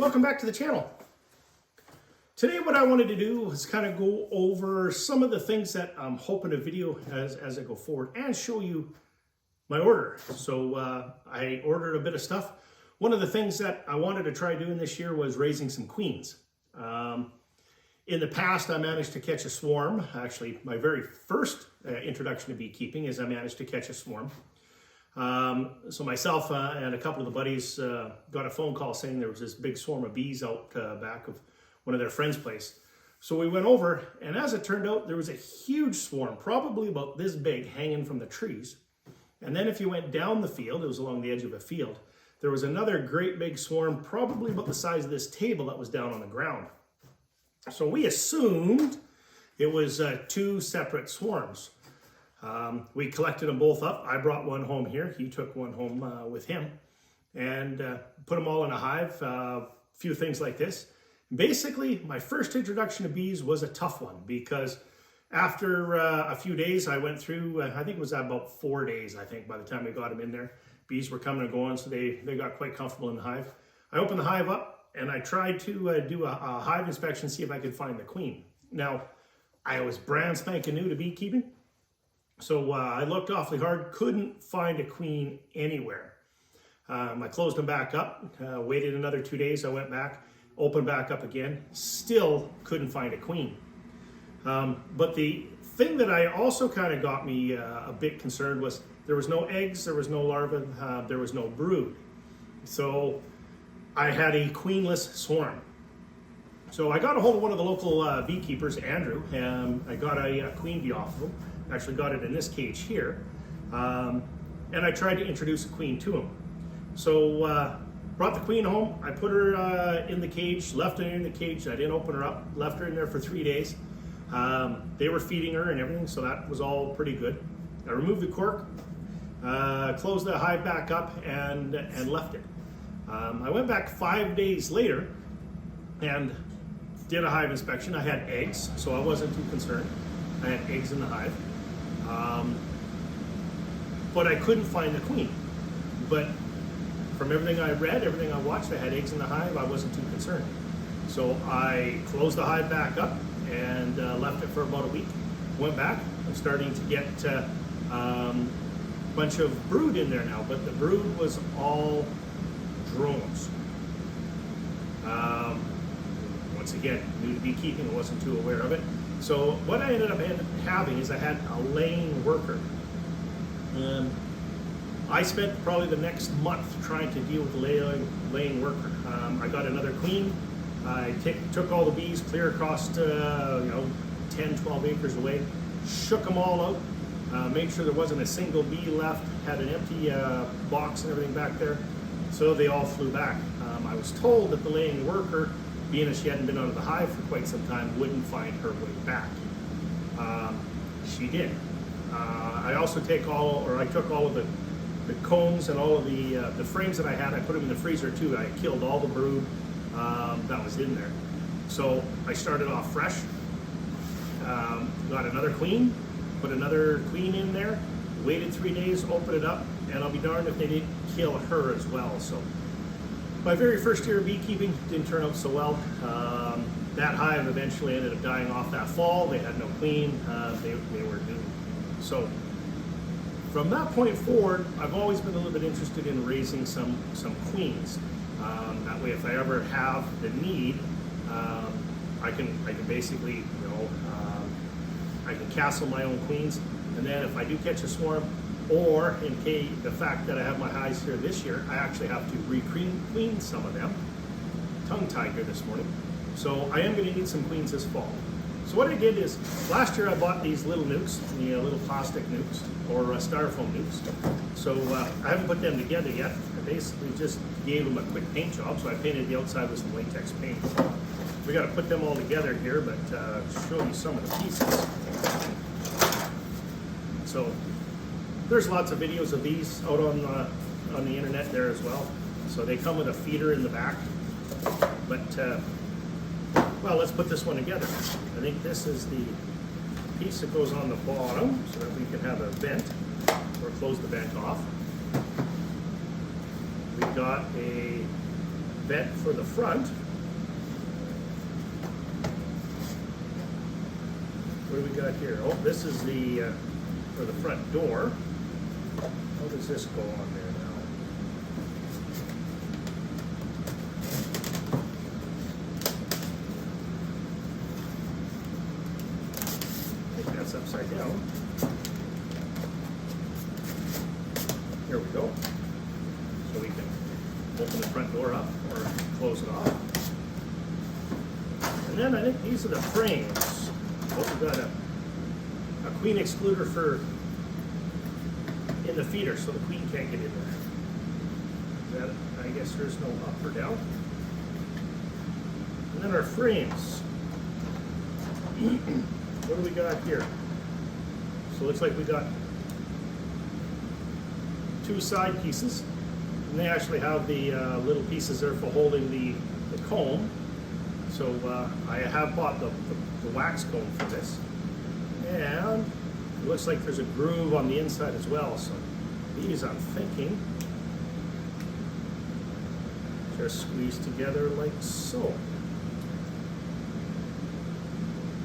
Welcome back to the channel. Today what I wanted to do is kind of go over some of the things that I'm hoping to video as I go forward and show you my order. So I ordered a bit of stuff. One of the things that I wanted to try doing this year was raising some queens. In the past, I managed to catch a swarm. Actually, my very first introduction to beekeeping is I managed to catch a swarm. So myself and a couple of the buddies got a phone call saying there was this big swarm of bees out back of one of their friends' place. So we went over, and as it turned out, there was a huge swarm, probably about this big, hanging from the trees. And then if you went down the field, it was along the edge of a field, there was another great big swarm, probably about the size of this table, that was down on the ground. So we assumed it was two separate swarms. We collected them both up. I brought one home here. He took one home with him and put them all in a hive. A few things like this. Basically, my first introduction to bees was a tough one because after a few days, I went through, I think it was about 4 days, I think, by the time we got them in there. Bees were coming and going, so they got quite comfortable in the hive. I opened the hive up and I tried to do a hive inspection, see if I could find the queen. Now, I was brand spanking new to beekeeping. So I looked awfully hard, couldn't find a queen anywhere. I closed them back up, waited another 2 days, I went back, opened back up again, still couldn't find a queen. But the thing that I also kind of got me a bit concerned was there was no eggs, there was no larvae, there was no brood. So I had a queenless swarm. So I got a hold of one of the local beekeepers, Andrew, and I got a queen bee off of him. Actually got it in this cage here. And I tried to introduce a queen to him. So brought the queen home, I put her in the cage, left her in the cage, I didn't open her up, left her in there for 3 days. They were feeding her and everything, so that was all pretty good. I removed the cork, closed the hive back up and left it. I went back 5 days later and did a hive inspection. I had eggs, so I wasn't too concerned. I had eggs in the hive. But I couldn't find the queen. But from everything I read, everything I watched, I had eggs in the hive, I wasn't too concerned. So I closed the hive back up and left it for about a week. Went back, I'm starting to get a bunch of brood in there now, but the brood was all drones. Once again, new to beekeeping, I wasn't too aware of it. So what I ended up having is I had a laying worker. I spent probably the next month trying to deal with the laying worker. I got another queen. I took all the bees clear across 10, 12 acres away, shook them all out, made sure there wasn't a single bee left, had an empty box and everything back there. So they all flew back. I was told that the laying worker, being as she hadn't been out of the hive for quite some time, wouldn't find her way back. She did. I also took all of the combs and all of the frames that I had, I put them in the freezer too. I killed all the brood that was in there. So I started off fresh, got another queen, put another queen in there, waited 3 days, opened it up, and I'll be darned if they didn't kill her as well. So my very first year of beekeeping didn't turn out so well. That hive eventually ended up dying off that fall. They had no queen, they were doomed. So from that point forward, I've always been a little bit interested in raising some queens. That way, if I ever have the need, I can basically, I can castle my own queens, and then if I do catch a swarm, or in case the fact that I have my hives here this year, I actually have to re-queen some of them. Tongue-tied here this morning. So I am going to need some queens this fall. So what I did is, last year I bought these little nucs, the little plastic nucs, or styrofoam nucs. So I haven't put them together yet. I basically just gave them a quick paint job, so I painted the outside with some latex paint. We got to put them all together here, but show you some of the pieces. So there's lots of videos of these out on the internet there as well. So they come with a feeder in the back, but well, let's put this one together. I think this is the piece that goes on the bottom so that we can have a vent or close the vent off. We've got a vent for the front. What do we got here? Oh, this is the for the front door. How does this go on there now? I think that's upside down. Here we go. So we can open the front door up or close it off. And then I think these are the frames. Oh, we've got a queen excluder for in the feeder, so the queen can't get in there. That, I guess there's no up or down. And then our frames. What do we got here? So it looks like we got two side pieces, and they actually have the little pieces there for holding the comb. So I have bought the wax comb for this, and it looks like there's a groove on the inside as well. So these, I'm thinking, just squeeze together like so.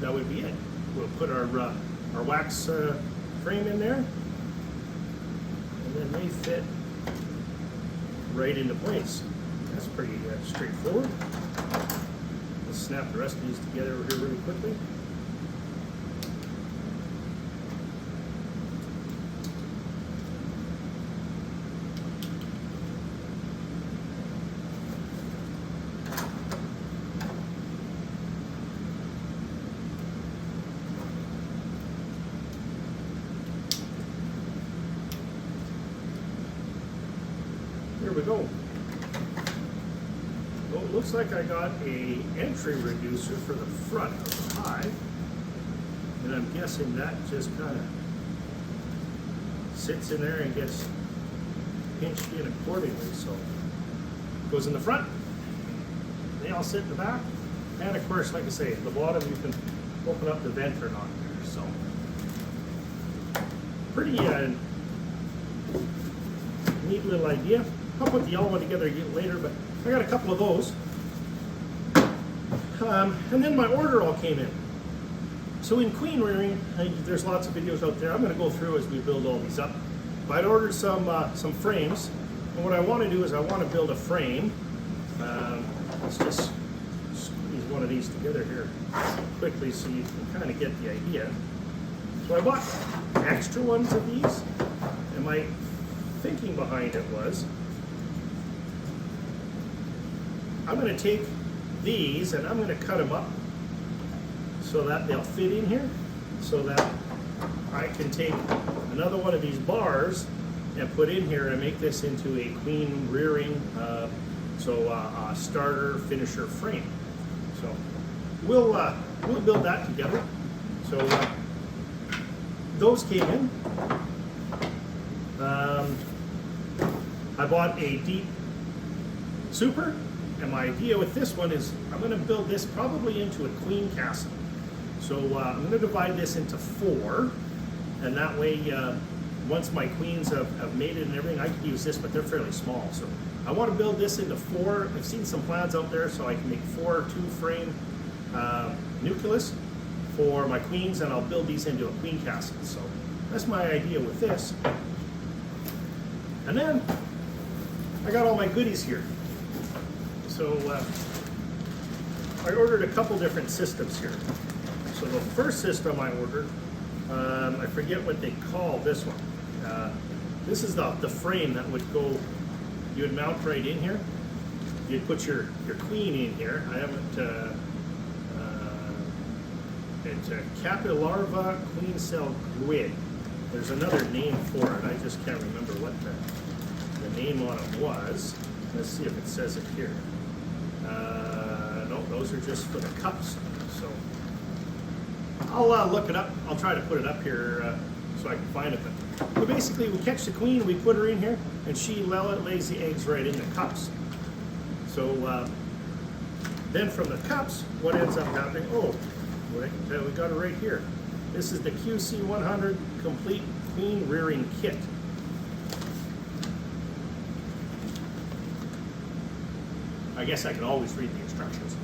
That would be it. We'll put our wax frame in there, and then they fit right into place. That's pretty straightforward. Let's snap the rest of these together here really quickly. Here we go. Well, it looks like I got a entry reducer for the front of the hive, and I'm guessing that just kind of sits in there and gets pinched in accordingly. So it goes in the front, they all sit in the back, and of course, like I say, at the bottom you can open up the vent or not there. So pretty neat little idea. I'll put the yellow one together later, but I got a couple of those. And then my order all came in. So in queen rearing, there's lots of videos out there. I'm going to go through as we build all these up. But I'd ordered some frames, and what I want to do is I want to build a frame. Let's just squeeze one of these together here quickly so you can kind of get the idea. So I bought extra ones of these, and my thinking behind it was, I'm going to take these and I'm going to cut them up so that they'll fit in here, so that I can take another one of these bars and put in here and make this into a queen rearing, a starter finisher frame. So we'll build that together. So those came in. I bought a deep super. And my idea with this one is I'm going to build this probably into a queen castle. So I'm going to divide this into 4, and that way once my queens have mated and everything, I can use this, but they're fairly small. So I want to build this into 4. I've seen some plans out there, so I can make 4 2-frame nucleus for my queens, and I'll build these into a queen castle. So that's my idea with this. And then I got all my goodies here. So I ordered a couple different systems here. So the first system I ordered, I forget what they call this one. This is the frame that would go, you would mount right in here. You'd put your queen in here. I haven't, it's a Capilarva queen cell grid. There's another name for it. I just can't remember what the name on it was. Let's see if it says it here. No, those are just for the cups. So I'll look it up. I'll try to put it up here so I can find it. But basically, we catch the queen, we put her in here, and she lays the eggs right in the cups. So then from the cups, what ends up happening? Oh, we got it right here. This is the QC100 complete queen rearing kit. I guess I can always read the instructions.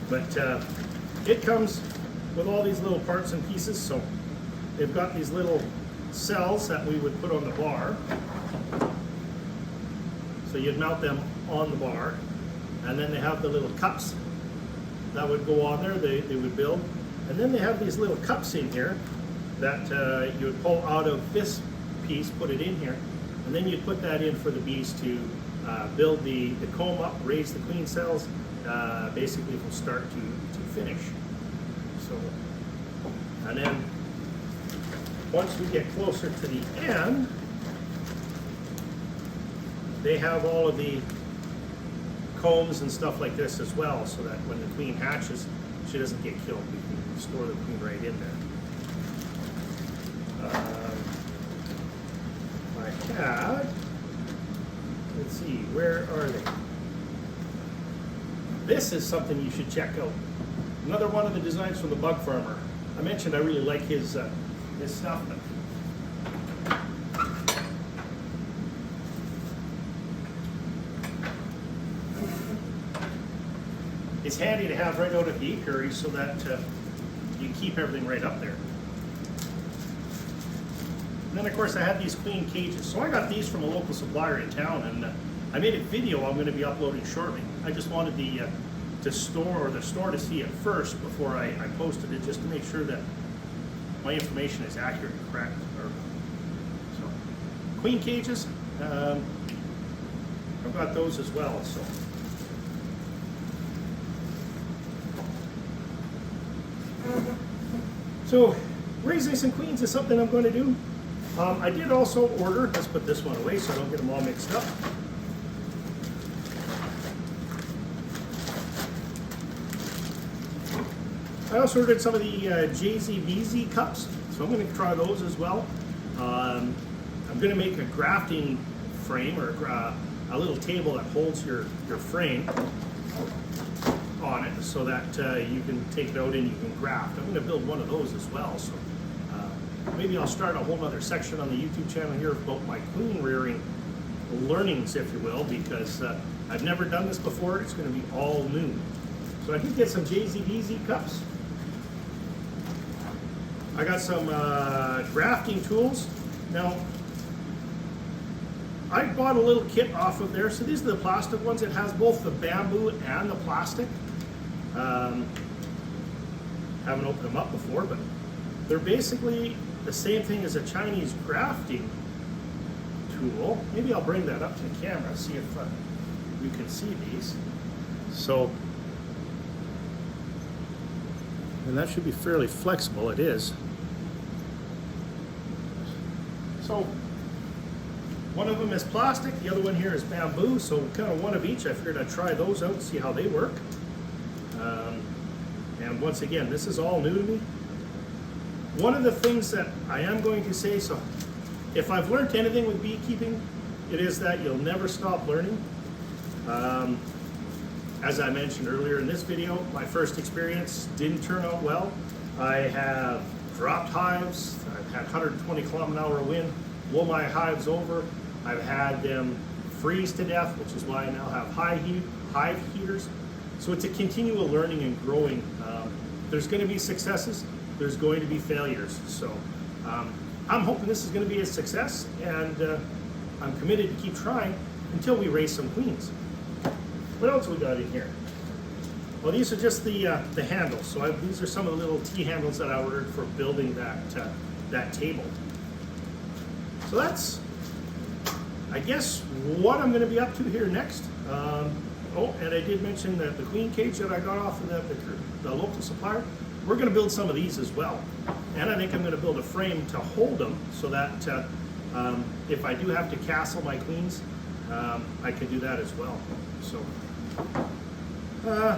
But it comes with all these little parts and pieces. So they've got these little cells that we would put on the bar. So you'd mount them on the bar. And then they have the little cups that would go on there, they would build. And then they have these little cups in here that you would pull out of this piece, put it in here, and then you'd put that in for the bees to build the comb up, raise the queen cells, basically from start to finish. So, and then once we get closer to the end, they have all of the combs and stuff like this as well, so that when the queen hatches, she doesn't get killed. We can store the queen right in there. I had, let's see, where are they? This is something you should check out. Another one of the designs from the Bug Farmer. I mentioned I really like his stuff. But it's handy to have right out of the apiary so that you keep everything right up there. And then of course I had these queen cages. So I got these from a local supplier in town, and I made a video I'm going to be uploading shortly. I just wanted the store to see it first before I posted it, just to make sure that my information is accurate and correct. So queen cages, I've got those as well. So raising some queens is something I'm going to do. I did also order, let's put this one away so I don't get them all mixed up. I also ordered some of the JZBZ cups, so I'm going to try those as well. I'm going to make a grafting frame, or a little table that holds your frame on it, so that you can take it out and you can graft. I'm going to build one of those as well. So maybe I'll start a whole other section on the YouTube channel here about my queen rearing learnings, if you will, because I've never done this before. It's going to be all new. So I did get some JZBZ cups. I got some grafting tools. Now, I bought a little kit off of there. So these are the plastic ones. It has both the bamboo and the plastic. Haven't opened them up before, but they're basically the same thing as a Chinese grafting tool. Maybe I'll bring that up to the camera, see if you can see these. So, and that should be fairly flexible. It is. So one of them is plastic, the other one here is bamboo, so kind of one of each. I figured I'd try those out, see how they work. And once again, this is all new to me. One of the things that I am going to say, so if I've learned anything with beekeeping, it is that you'll never stop learning. As I mentioned earlier in this video, my first experience didn't turn out well. I have dropped hives, I've had 120-kilometer-an-hour wind blow my hives over. I've had them freeze to death, which is why I now have hive heaters. So it's a continual learning and growing. There's going to be successes, there's going to be failures. So I'm hoping this is going to be a success, and I'm committed to keep trying until we raise some queens. What else we got in here? Well, these are just the handles. So these are some of the little T-handles that I ordered for building that table. So that's, I guess, what I'm going to be up to here next. Oh, and I did mention that the queen cage that I got off of the local supplier, we're going to build some of these as well. And I think I'm going to build a frame to hold them so that if I do have to castle my queens, I can do that as well. So I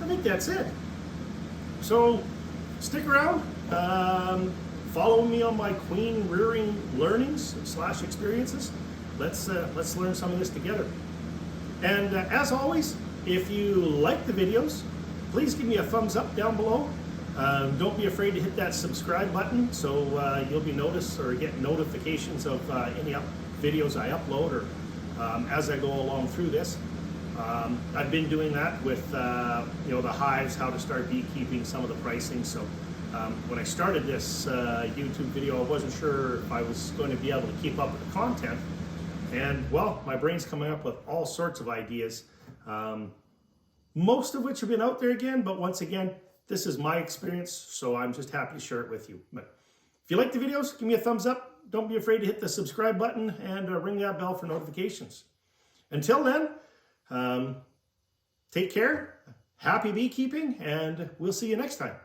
think that's it. So stick around. Follow me on my queen rearing learnings / experiences. Let's learn some of this together. And as always, if you like the videos, please give me a thumbs up down below. Don't be afraid to hit that subscribe button, so you'll be noticed or get notifications of any videos I upload or as I go along through this. I've been doing that with you know, the hives, how to start beekeeping, some of the pricing. So when I started this YouTube video, I wasn't sure if I was going to be able to keep up with the content. And well, my brain's coming up with all sorts of ideas, most of which have been out there again, but once again, this is my experience, so I'm just happy to share it with you. But if you like the videos, give me a thumbs up. Don't be afraid to hit the subscribe button and ring that bell for notifications. Until then, take care, happy beekeeping, and we'll see you next time.